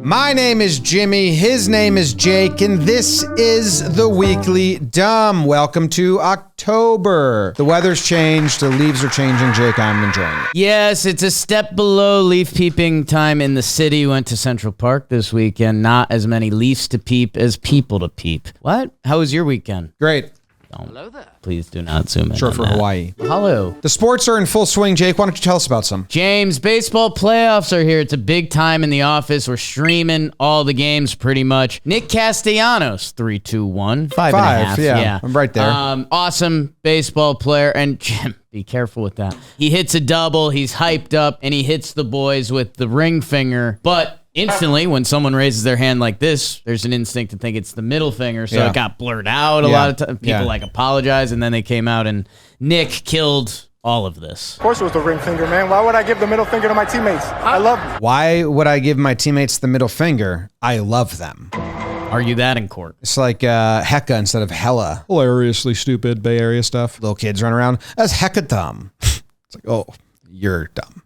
My name is Jimmy, his name is Jake, and this is the Weekly Dumb. Welcome to October. The weather's changed, the leaves are changing. Jake, I'm enjoying it. Yes, it's a step below leaf peeping time in the city. Went to Central Park this weekend. Not as many leaves to peep as people to peep. What? How was your weekend? Great. Hello there. Please do not zoom in. Short for Hawaii. Hello. The sports are in full swing. Jake, why don't you tell us about some? James, baseball playoffs are here. It's a big time in the office. We're streaming all the games pretty much. Nick Castellanos, 3-2-1, 5.5. Yeah, I'm right there. Awesome baseball player. And Jim, be careful with that. He hits a double. He's hyped up, and he hits the boys with the ring finger. But instantly, when someone raises their hand like this, there's an instinct to think it's the middle finger, so it got blurred out a lot of times. People apologize, and then they came out, and Nick killed all of this. Of course it was the ring finger, man. Why would I give the middle finger to my teammates? I love them. Why would I give my teammates the middle finger? I love them. Argue that in court. It's like hecka instead of hella. Hilariously stupid Bay Area stuff. Little kids run around. That's hecka dumb. It's like, oh, you're dumb.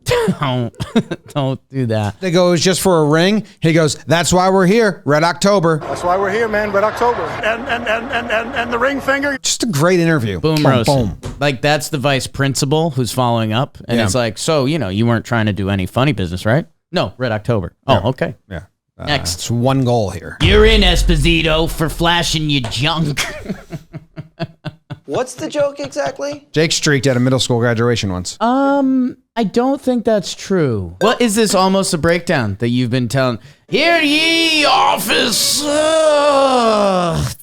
Don't do that. They go, it was just for a ring. He goes, that's why we're here. Red October. That's why we're here, man. Red October. And the ring finger. Just a great interview. Boom, roast. Boom. Like, that's the vice principal who's following up. And it's like, so, you weren't trying to do any funny business, right? No, Red October. Oh, okay. Yeah. Next. It's one goal here. You're in, Esposito, for flashing your junk. What's the joke exactly? Jake streaked at a middle school graduation once. I don't think that's true. What is this almost a breakdown that you've been telling? Hear ye, office!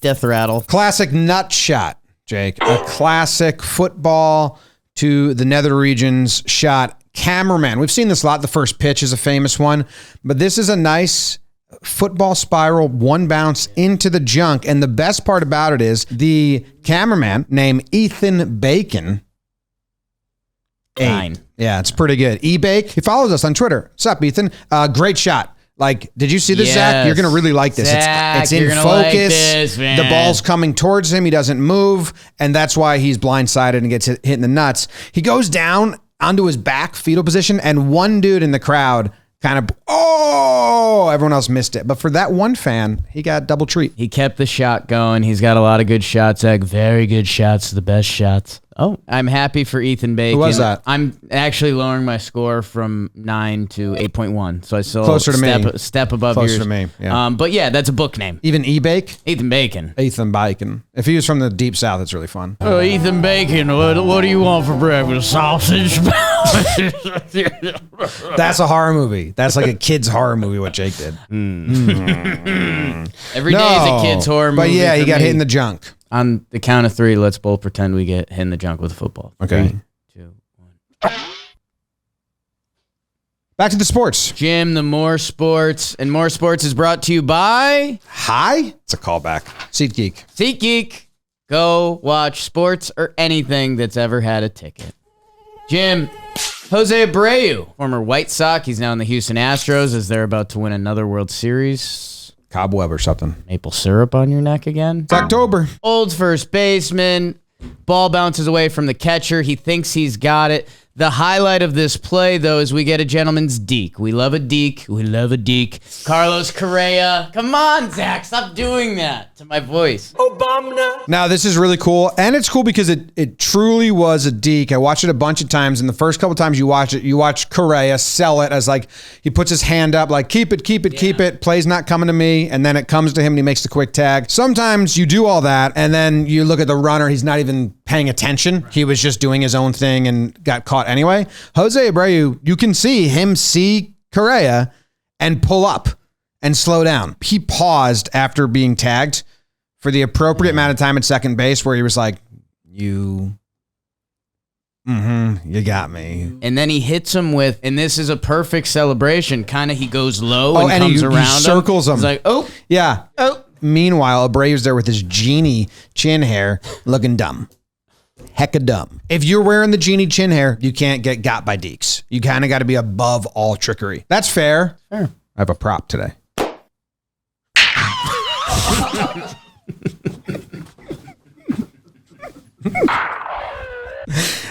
Death rattle. Classic nut shot, Jake. A classic football to the nether regions shot. Cameraman. We've seen this a lot. The first pitch is a famous one. But this is a nice football spiral, one bounce into the junk. And the best part about it is the cameraman named Ethan Bacon. 9. Yeah, it's pretty good. E-Bake. He follows us on Twitter. What's up, Ethan? Great shot. Like, did you see this, Zach? You're going to really like this. Zach, it's in focus. like this, man. The ball's coming towards him. He doesn't move. And that's why he's blindsided and gets hit in the nuts. He goes down onto his back, fetal position, and one dude in the crowd kind of, everyone else missed it. But for that one fan, he got double treat. He kept the shot going. He's got a lot of good shots, Zach. Very good shots, the best shots. Oh, I'm happy for Ethan Bacon. Who was that? I'm actually lowering my score from 9 to 8.1. So I still closer to me. Step above Closer yours. to me, yeah. But yeah, that's a book name. Even E-Bake? Ethan Bacon. Ethan Bacon. If he was from the deep south, it's really fun. Oh, Ethan Bacon, what do you want for breakfast? Sausage? That's a horror movie. That's like a kid's horror movie, what Jake did. Every day is a kid's horror movie. But yeah, he got hit in the junk. On the count of 3, let's both pretend we get hit in the junk with a football. Okay. 3, 2, 1. Back to the sports. Jim, the More Sports. And More Sports is brought to you by... Hi? It's a callback. SeatGeek. SeatGeek. Go watch sports or anything that's ever had a ticket. Jim, Jose Abreu, former White Sox. He's now in the Houston Astros as they're about to win another World Series. Cobweb or something. Maple syrup on your neck again? It's October. Old first baseman. Ball bounces away from the catcher. He thinks he's got it. The highlight of this play, though, is we get a gentleman's deke. We love a deke. We love a deke. Carlos Correa. Come on, Zach. Stop doing that to my voice. Obama. Now, this is really cool. And it's cool because it truly was a deke. I watched it a bunch of times. And the first couple times you watch it, you watch Correa sell it as like, he puts his hand up like, keep it, keep it. Play's not coming to me. And then it comes to him and he makes the quick tag. Sometimes you do all that. And then you look at the runner. He's not even paying attention. He was just doing his own thing and got caught anyway. Jose Abreu, you can see him see Correa and pull up and slow down. He paused after being tagged for the appropriate amount of time at second base where he was like, you got me. And then he hits him with, and this is a perfect celebration, kind of he goes low and he comes around circles him. He's like, oh. Yeah. Oh. Meanwhile, Abreu's there with his genie chin hair looking dumb. Hecka dumb. If you're wearing the genie chin hair, you can't get got by deeks. You kind of got to be above all trickery. That's fair. Fair. I have a prop today.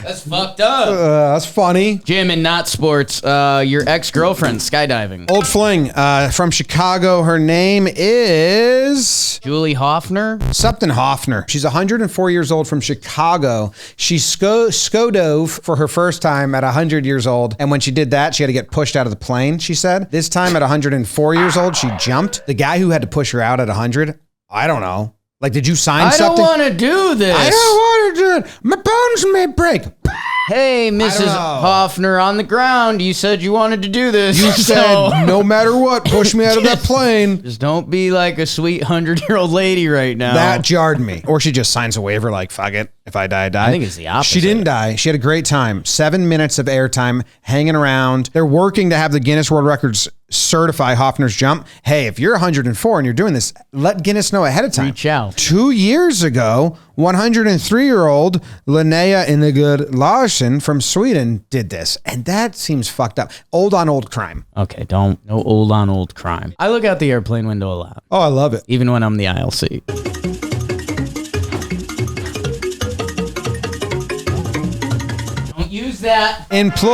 That's fucked up. That's funny. Jim, and not sports, your ex-girlfriend skydiving. Old fling from Chicago. Her name is Julie Hoffner? something Hoffner. She's 104 years old from Chicago. She skodove for her first time at 100 years old. And when she did that, she had to get pushed out of the plane, she said. This time at 104 years old, she jumped. The guy who had to push her out at 100, I don't know. Like, did you sign something? I don't want to do this. I don't want to do it. My bones may break. Hey, Mrs. Hoffner, on the ground, you said you wanted to do this. You said, no matter what, push me out of that plane. Just don't be like a sweet 100-year-old lady right now. That jarred me. Or she just signs a waiver like, fuck it. If I die, I die. I think it's the opposite. She didn't die. She had a great time. 7 minutes of airtime hanging around. They're working to have the Guinness World Records certify Hoffner's jump. Hey, if you're 104 and you're doing this, let Guinness know ahead of time. Reach out. 2 years ago, 103-year-old Linnea Ingeborg Larsson from Sweden did this. And that seems fucked up. Old on old crime. Okay, no old on old crime. I look out the airplane window a lot. Oh, I love it. Even when I'm the aisle seat. Don't use that. Employed.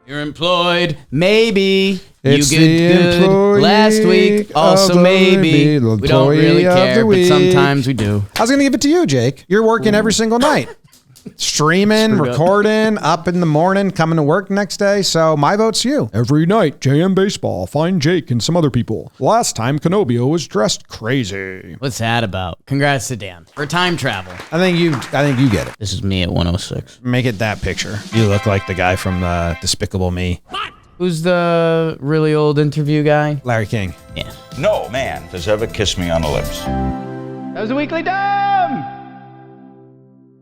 You're employed. Maybe. It's you the get good employee last week. Also of the maybe. week. We don't really Employee of care, the but week. sometimes we do. I was going to give it to you, Jake. You're working every single night. Streaming, Screwed up. recording, up in the morning, coming to work next day. So my vote's you. Every night, JM Baseball. Find Jake and some other people. Last time, Canobio was dressed crazy. What's that about? Congrats to Dan. For time travel. I think you get it. This is me at 106. Make it that picture. You look like the guy from Despicable Me. Who's the really old interview guy? Larry King. Yeah. No man has ever kissed me on the lips. That was a Weekly Dumb!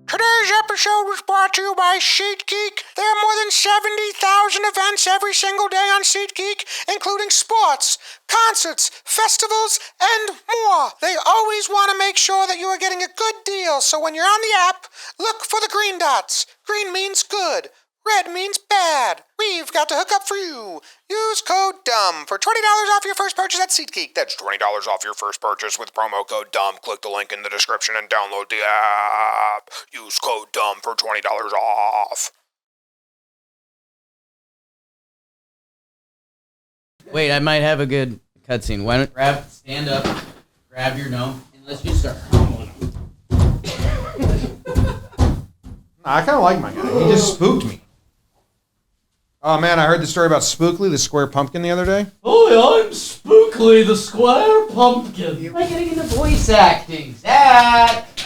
Today's episode was brought to you by SeatGeek. There are more than 70,000 events every single day on SeatGeek, including sports, concerts, festivals, and more. They always want to make sure that you are getting a good deal, so when you're on the app, look for the green dots. Green means good. Red means bad. We've got to hook up for you. Use code DUMB for $20 off your first purchase at SeatGeek. That's $20 off your first purchase with promo code DUMB. Click the link in the description and download the app. Use code DUMB for $20 off. Wait, I might have a good cutscene. Why don't stand up, grab your gnome, and let's just start. I kind of like my guy. He just spooked me. Oh, man, I heard the story about Spookly, the square pumpkin, the other day. Oh, I'm Spookly, the square pumpkin. Am I getting into voice acting? Zach!